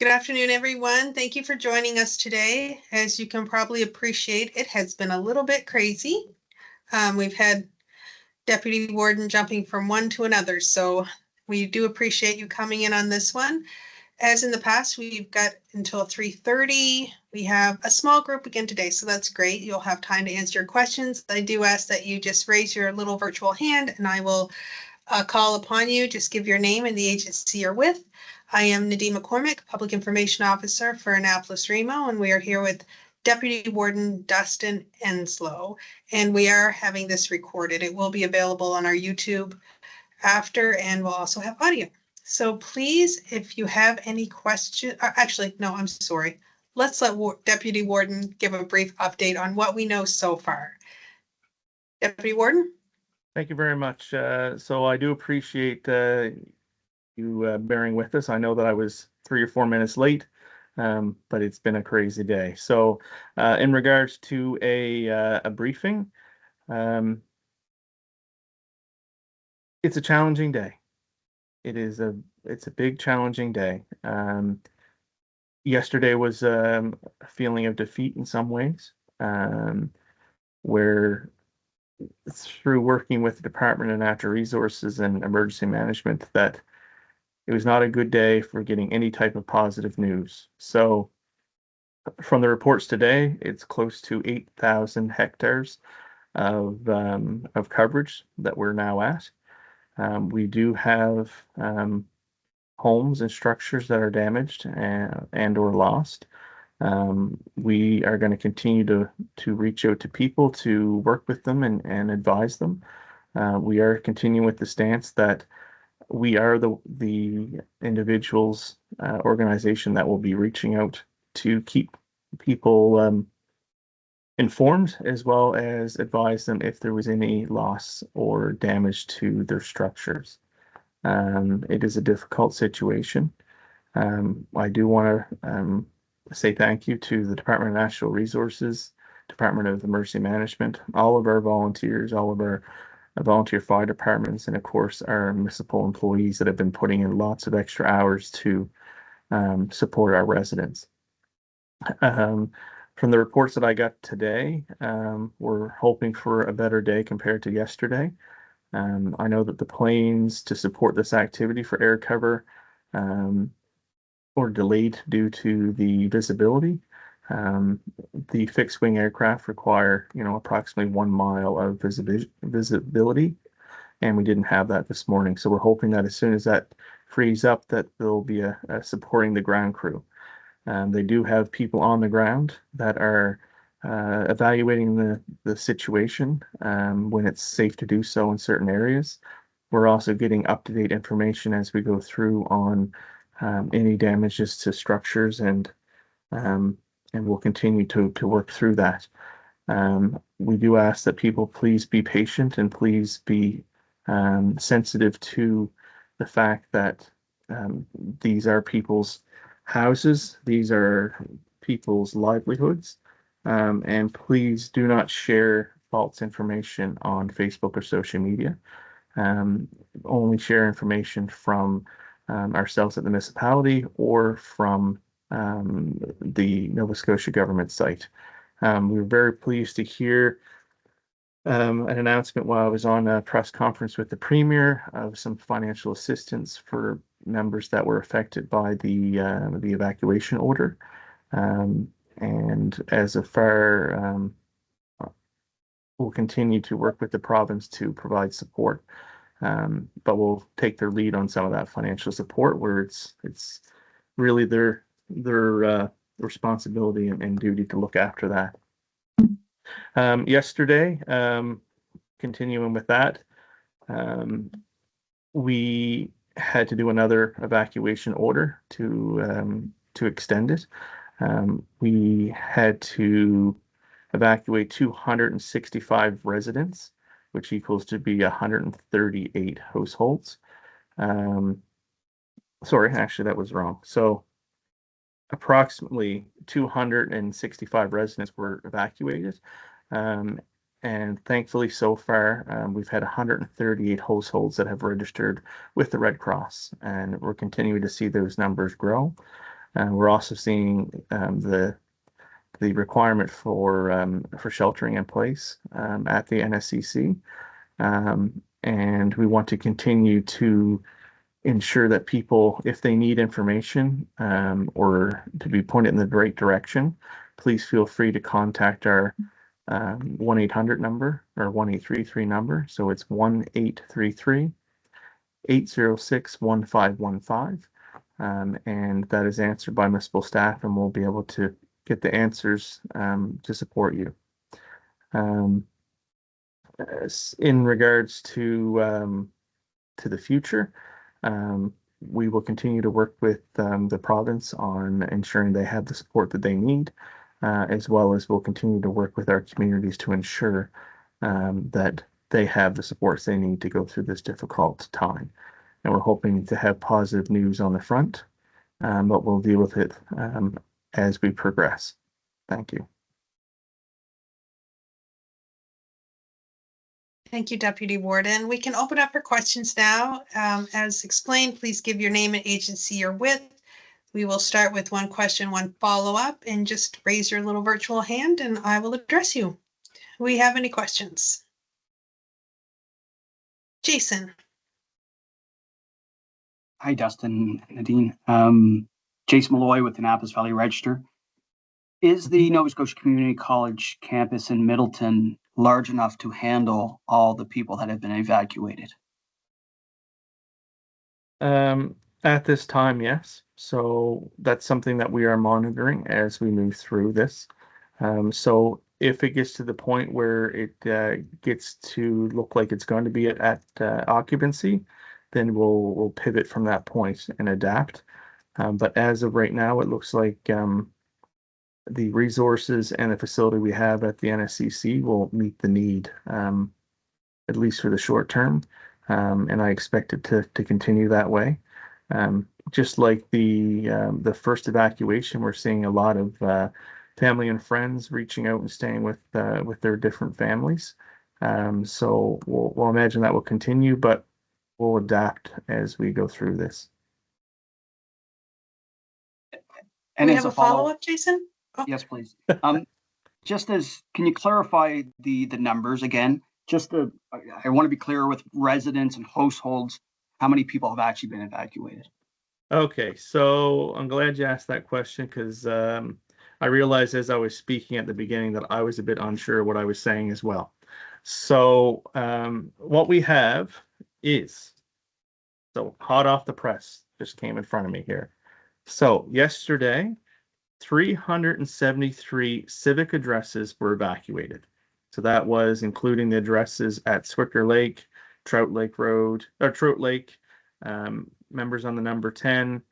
Good afternoon, everyone. Thank you for joining us today. As you can probably appreciate, it has been a little bit crazy. We've had Deputy Warden jumping from one to another, so we do appreciate you coming in on this one. As in the past, we've got until 3:30. We have a small group again today, so that's great. You'll have time to answer your questions. I do ask that you just raise your little virtual hand and I will call upon you. Just give your name and the agency you're with. I am Nadine McCormick, Public Information Officer for Annapolis Remo, and we are here with Deputy Warden Dustin Enslow, and we are having this recorded. It will be available on our YouTube after, and we'll also have audio. So please, if you have any questions, actually, no, I'm sorry. Let's let Deputy Warden give a brief update on what we know so far. Deputy Warden? Thank you very much. So I do appreciate you bearing with us. I know that I was 3 or 4 minutes late, but it's been a crazy day. So in regards to a briefing, it's a challenging day. It's a big challenging day. Yesterday was a feeling of defeat in some ways, where through working with the Department of Natural Resources and Emergency Management that it was not a good day for getting any type of positive news. So from the reports today, it's close to 8,000 hectares of coverage that we're now at. We do have homes and structures that are damaged and or lost. We are going to continue to reach out to people to work with them and advise them. We are continuing with the stance that we are the individuals organization that will be reaching out to keep people informed as well as advise them if there was any loss or damage to their structures. It is a difficult situation. I do want to say thank you to the Department of Natural Resources, Department of Emergency Management, all of our volunteers, all of our volunteer fire departments, and of course our municipal employees that have been putting in lots of extra hours to support our residents. From the reports that I got today, we're hoping for a better day compared to yesterday. I know that the planes to support this activity for air cover or delayed due to the visibility. The fixed wing aircraft require, approximately 1 mile of visibility, and we didn't have that this morning. So we're hoping that as soon as that frees up, that there'll be a supporting the ground crew. They do have people on the ground that are evaluating the situation when it's safe to do so in certain areas. We're also getting up-to-date information as we go through on any damages to structures, and we'll continue to work through that. We do ask that people please be patient and please be sensitive to the fact that these are people's houses, these are people's livelihoods, and please do not share false information on Facebook or social media. Only share information from ourselves at the municipality or from the Nova Scotia government site. We were very pleased to hear an announcement while I was on a press conference with the Premier of some financial assistance for members that were affected by the evacuation order. And as a far, we'll continue to work with the province to provide support, but we'll take their lead on some of that financial support where it's really their responsibility and duty to look after that. Yesterday, continuing with that, we had to do another evacuation order to extend it. We had to evacuate 265 residents, which equals to be 138 households. Sorry, actually that was wrong. So approximately 265 residents were evacuated. And thankfully, so far, we've had 138 households that have registered with the Red Cross, and we're continuing to see those numbers grow. We're also seeing the requirement for sheltering in place at the NSCC, and we want to continue to ensure that people, if they need information or to be pointed in the right direction, please feel free to contact our 1-800 number or 1833 number. So it's 1-833 806-1515. And that is answered by municipal staff, and we'll be able to get the answers to support you. In regards to the future, we will continue to work with the province on ensuring they have the support that they need, as well as we'll continue to work with our communities to ensure that they have the supports they need to go through this difficult time. And we're hoping to have positive news on the front, but we'll deal with it as we progress. Thank you. Thank you, Deputy Warden. We can open up for questions now. As explained, please give your name and agency you're with. We will start with one question, one follow-up, and just raise your little virtual hand and I will address you. Do we have any questions? Jason. Hi, Dustin, Nadine. Jason Malloy with the Annapolis Valley Register. Is the Nova Scotia Community College campus in Middleton large enough to handle all the people that have been evacuated? At this time, yes. So that's something that we are monitoring as we move through this. So if it gets to the point where it gets to look like it's going to be at occupancy, then we'll pivot from that point and adapt. But as of right now, it looks like the resources and the facility we have at the NSCC will meet the need, at least for the short term. And I expect it to continue that way. Just like the first evacuation, we're seeing a lot of family and friends reaching out and staying with their different families. So we'll imagine that will continue, but we'll adapt as we go through this. And we have a follow-up, Jason? Oh. Yes, please. Can you clarify the numbers again? I want to be clear with residents and households, how many people have actually been evacuated? Okay, so I'm glad you asked that question because I realized as I was speaking at the beginning that I was a bit unsure what I was saying as well. So what we have is, so hot off the press, just came in front of me here. So yesterday, 373 civic addresses were evacuated. So that was including the addresses at Swicker Lake, Trout Lake Road, or Trout Lake, members on the number 10,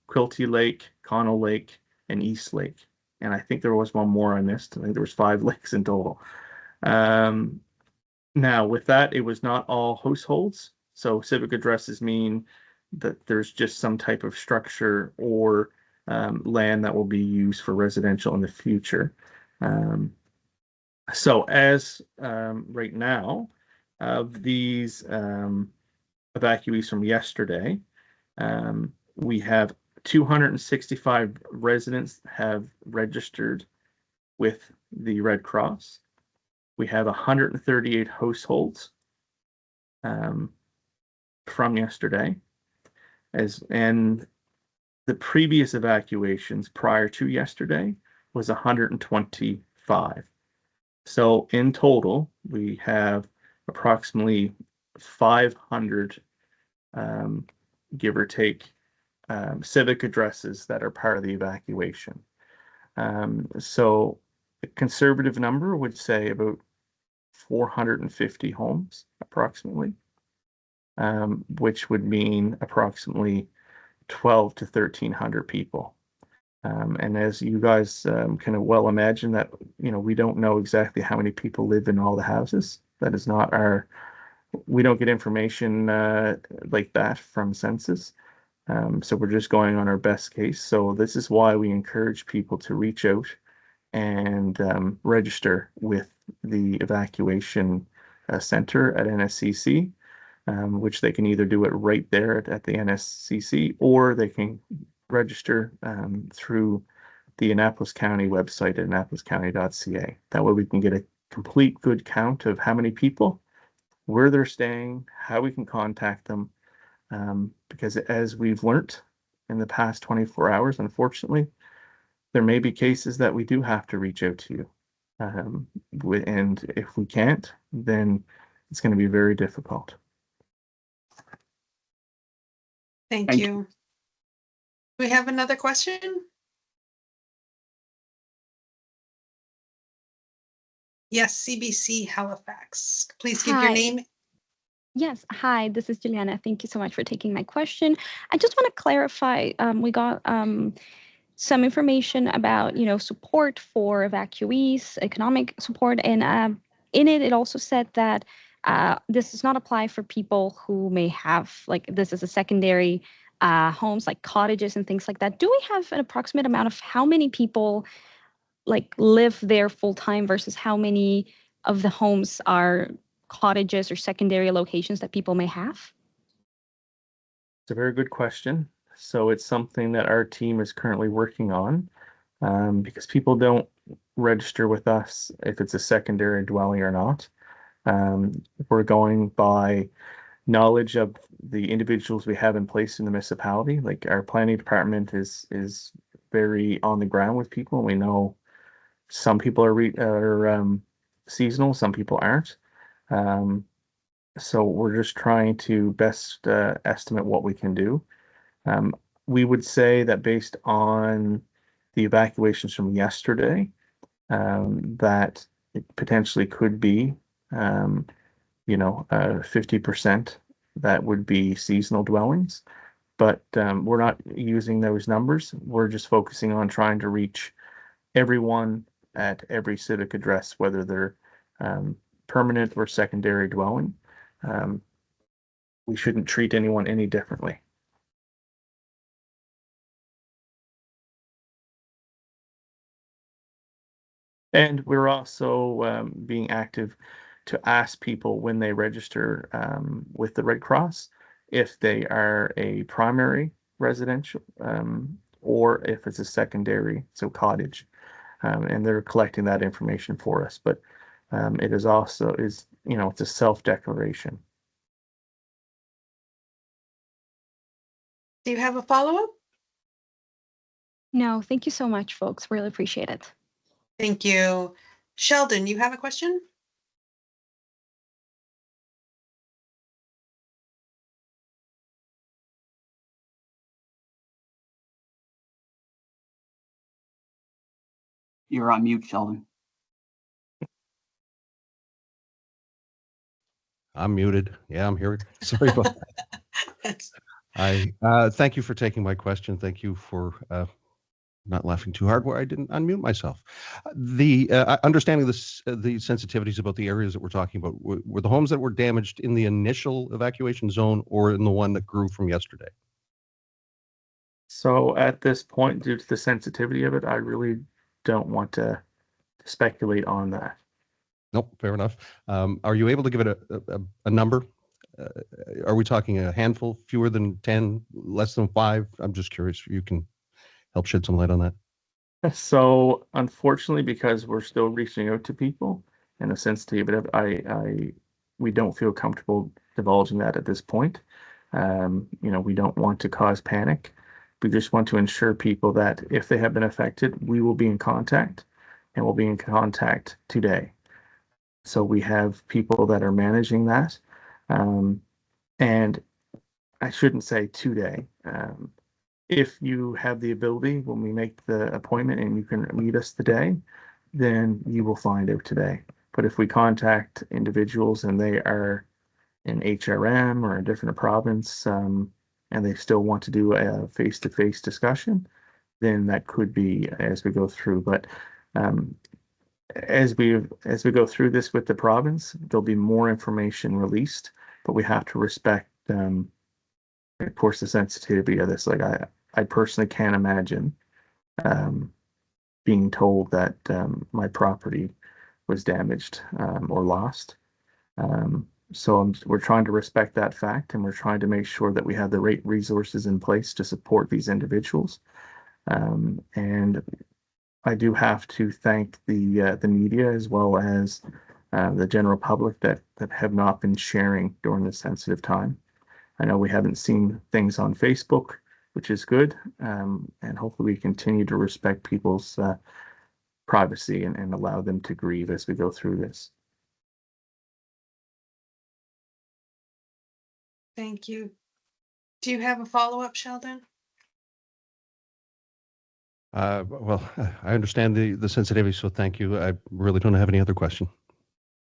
Quilty Lake, Connell Lake, and East Lake. And I think there was one more I missed. I think there was 5 lakes in total. Now, with that, it was not all households. So civic addresses mean that there's just some type of structure or land that will be used for residential in the future. So as right now, of these evacuees from yesterday, we have 265 residents have registered with the Red Cross. We have 138 households from yesterday, and the previous evacuations prior to yesterday was 125. So in total, we have approximately 500, give or take, civic addresses that are part of the evacuation. So a conservative number would say about 450 homes approximately, which would mean approximately 12 to 1,300 people. And as you guys can well imagine that, we don't know exactly how many people live in all the houses. That is not we don't get information like that from census. So we're just going on our best case. So this is why we encourage people to reach out and register with the evacuation center at NSCC, which they can either do it right there at the NSCC, or they can register through the Annapolis County website at annapoliscounty.ca. That way we can get a complete good count of how many people, where they're staying, how we can contact them. Because as we've learned in the past 24 hours, unfortunately, there may be cases that we do have to reach out to you. And if we can't, then it's going to be very difficult. Thank Thank you. We have another question? Yes, CBC Halifax. Please give your Hi. name. Yes, hi, this is Juliana. Thank you so much for taking my question. I just want to clarify, we got some information about, support for evacuees, economic support, and in it, it also said that this does not apply for people who may have, like, this is a secondary homes, like cottages and things like that. Do we have an approximate amount of how many people, like, live there full time versus how many of the homes are cottages or secondary locations that people may have? It's a very good question. So it's something that our team is currently working on, because people don't register with us if it's a secondary dwelling or not. We're going by knowledge of the individuals we have in place in the municipality. Like, our planning department is very on the ground with people. We know some people are seasonal, some people aren't. So we're just trying to best estimate what we can do. We would say that based on the evacuations from yesterday, that it potentially could be, 50% that would be seasonal dwellings. But we're not using those numbers. We're just focusing on trying to reach everyone at every civic address, whether they're permanent or secondary dwelling. We shouldn't treat anyone any differently. And we're also being active to ask people when they register with the Red Cross if they are a primary residential or if it's a secondary, so cottage. And they're collecting that information for us. But it is also it's a self-declaration. Do you have a follow-up? No, thank you so much, folks. Really appreciate it. Thank you. Sheldon, you have a question? You're on mute, Sheldon. I'm muted. Yeah, I'm here. Sorry about that. I thank you for taking my question. Thank you for not laughing too hard where I didn't unmute myself. The understanding this, the sensitivities about the areas that we're talking about, were the homes that were damaged in the initial evacuation zone or in the one that grew from yesterday? So at this point, due to the sensitivity of it, I really don't want to speculate on that. Nope, fair enough. Are you able to give it a number? Are we talking a handful, fewer than 10, less than 5? I'm just curious if you can help shed some light on that. So unfortunately, because we're still reaching out to people and the sensitivity of it, we don't feel comfortable divulging that at this point. We don't want to cause panic. We just want to ensure people that if they have been affected, we will be in contact, and we'll be in contact today. So we have people that are managing that. And I shouldn't say today. If you have the ability, when we make the appointment and you can meet us today, then you will find out today. But if we contact individuals and they are in HRM or a different province, and they still want to do a face-to-face discussion, then that could be as we go through. But as we go through this with the province, there'll be more information released, but we have to respect, of course, the sensitivity of this. Like, I personally can't imagine being told that my property was damaged or lost. So we're trying to respect that fact, and we're trying to make sure that we have the right resources in place to support these individuals. And I do have to thank the media as well as the general public that have not been sharing during this sensitive time. I know we haven't seen things on Facebook, which is good, and hopefully we continue to respect people's privacy and allow them to grieve as we go through this. Thank you. Do you have a follow-up, Sheldon? Well, I understand the sensitivity, so thank you. I really don't have any other question.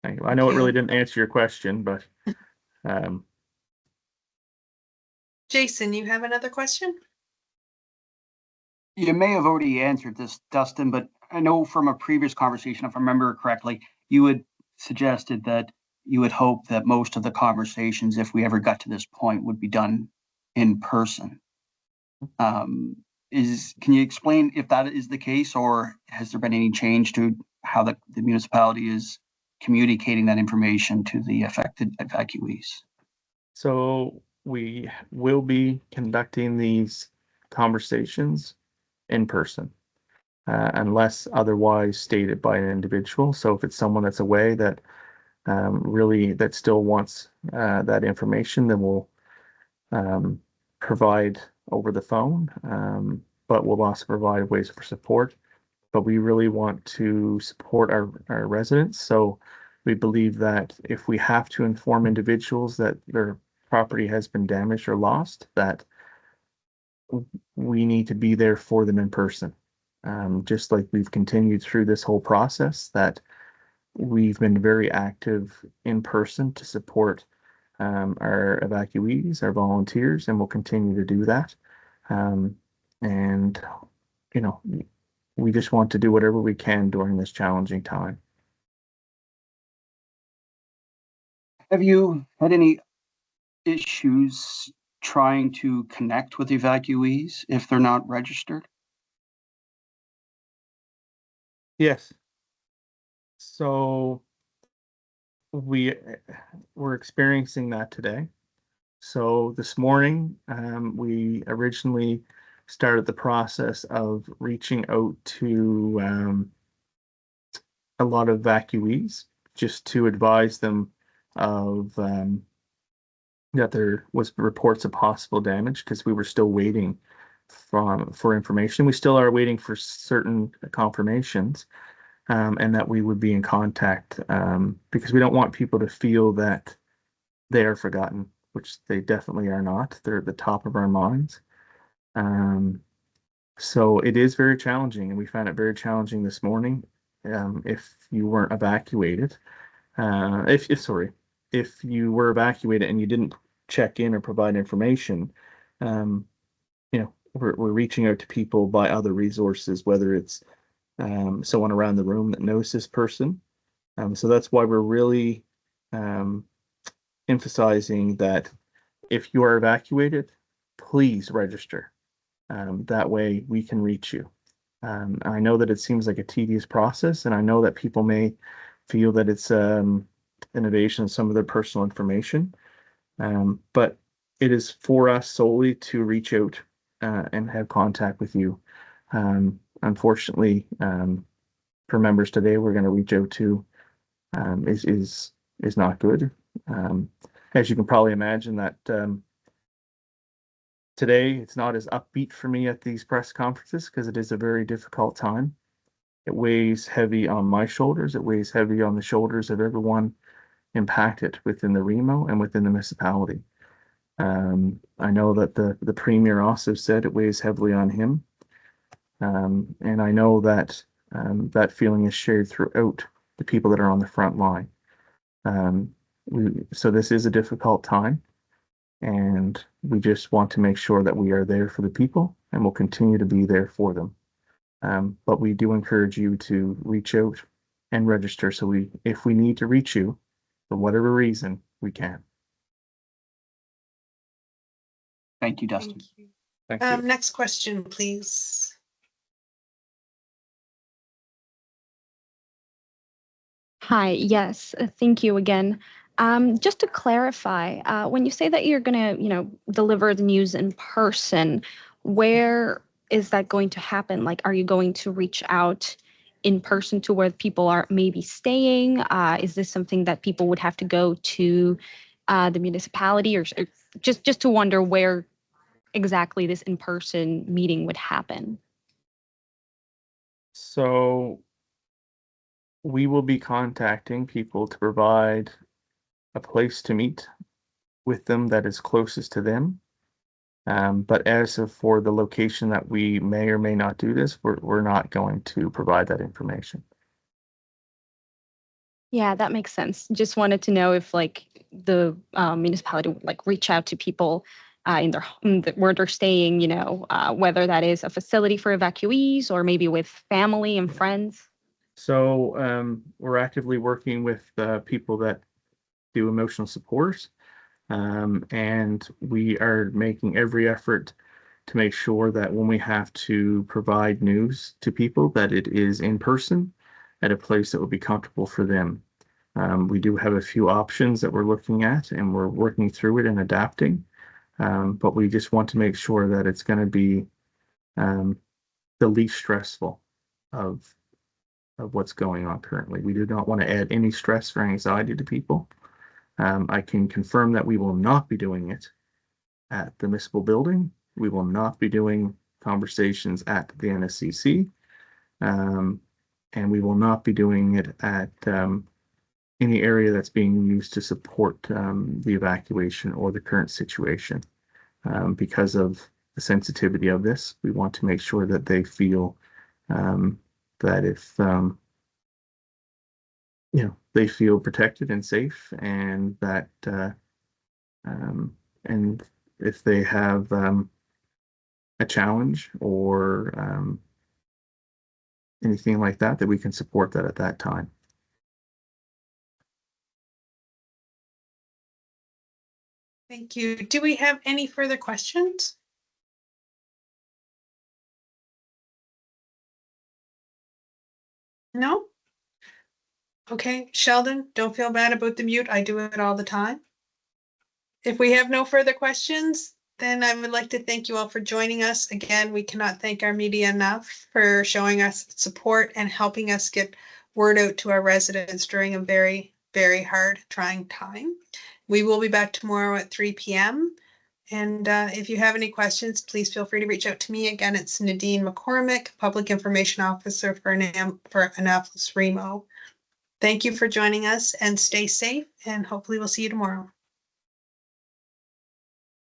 Thank you. I know it Okay. really didn't answer your question, but Jason, you have another question? You may have already answered this, Dustin, but I know from a previous conversation, if I remember correctly, you had suggested that you would hope that most of the conversations, if we ever got to this point, would be done in person. Can you explain if that is the case, or has there been any change to how the municipality is communicating that information to the affected evacuees? so we will be conducting these conversations in person, unless otherwise stated by an individual. So if it's someone that's away that really that still wants that information, then we'll provide over the phone, but we'll also provide ways for support. But we really want to support our residents. So we believe that if we have to inform individuals that their property has been damaged or lost, that we need to be there for them in person. Just like we've continued through this whole process, that we've been very active in person to support our evacuees, our volunteers, and we'll continue to do that. And, you know, we just want to do whatever we can during this challenging time. Have you had any issues trying to connect with evacuees if they're not registered? Yes. So we're experiencing that today. So this morning, we originally started the process of reaching out to a lot of evacuees just to advise them of that there was reports of possible damage, because we were still waiting for information. We still are waiting for certain confirmations, and that we would be in contact, because we don't want people to feel that they are forgotten, which they definitely are not. They're at the top of our minds. So it is very challenging, and we found it very challenging this morning. If you weren't evacuated, if you were evacuated and you didn't check in or provide information, we're reaching out to people by other resources, whether it's someone around the room that knows this person. So that's why we're really emphasizing that if you are evacuated, please register. That way we can reach you. I know that it seems like a tedious process, and I know that people may feel that it's an invasion of some of their personal information, but it is for us solely to reach out and have contact with you. Unfortunately, for members today, we're going to reach out to is not good. As you can probably imagine, that today it's not as upbeat for me at these press conferences, because it is a very difficult time. It weighs heavy on my shoulders. It weighs heavy on the shoulders of everyone impacted within the Remo and within the municipality. I know that the premier also said it weighs heavily on him, and I know that that feeling is shared throughout the people that are on the front line. So this is a difficult time, and we just want to make sure that we are there for the people, and we'll continue to be there for them. But we do encourage you to reach out and register, so if we need to reach you for whatever reason, we can. Thank you, Dustin. Thank you. Thank you. Next question, please. Hi, yes, thank you again. Just to clarify, when you say that you're going to, deliver the news in person, where is that going to happen? Like, are you going to reach out in person to where people are maybe staying? Is this something that people would have to go to the municipality, or just to wonder where exactly this in-person meeting would happen? So we will be contacting people to provide a place to meet with them that is closest to them. But as for the location that we may or may not do this, we're not going to provide that information. Yeah, that makes sense. Just wanted to know if like the municipality would like reach out to people where they're staying, whether that is a facility for evacuees or maybe with family and friends. So we're actively working with people that do emotional support, and we are making every effort to make sure that when we have to provide news to people, that it is in person at a place that will be comfortable for them. We do have a few options that we're looking at, and we're working through it and adapting. But we just want to make sure that it's going to be the least stressful of what's going on currently. We do not want to add any stress or anxiety to people. I can confirm that we will not be doing it at the municipal building. We will not be doing conversations at the NSCC. And we will not be doing it at any area that's being used to support the evacuation or the current situation. Because of the sensitivity of this, we want to make sure that they feel that if they feel protected and safe, and that and if they have a challenge or anything like that, that we can support that at that time. Thank you. Do we have any further questions? No? Okay, Sheldon, don't feel bad about the mute. I do it all the time. If we have no further questions, then I would like to thank you all for joining us. Again, we cannot thank our media enough for showing us support and helping us get word out to our residents during a very, very hard, trying time. We will be back tomorrow at 3 p.m. And if you have any questions, please feel free to reach out to me. Again, it's Nadine McCormick, Public Information Officer for Annapolis Remo. Thank you for joining us, and stay safe, and hopefully we'll see you tomorrow.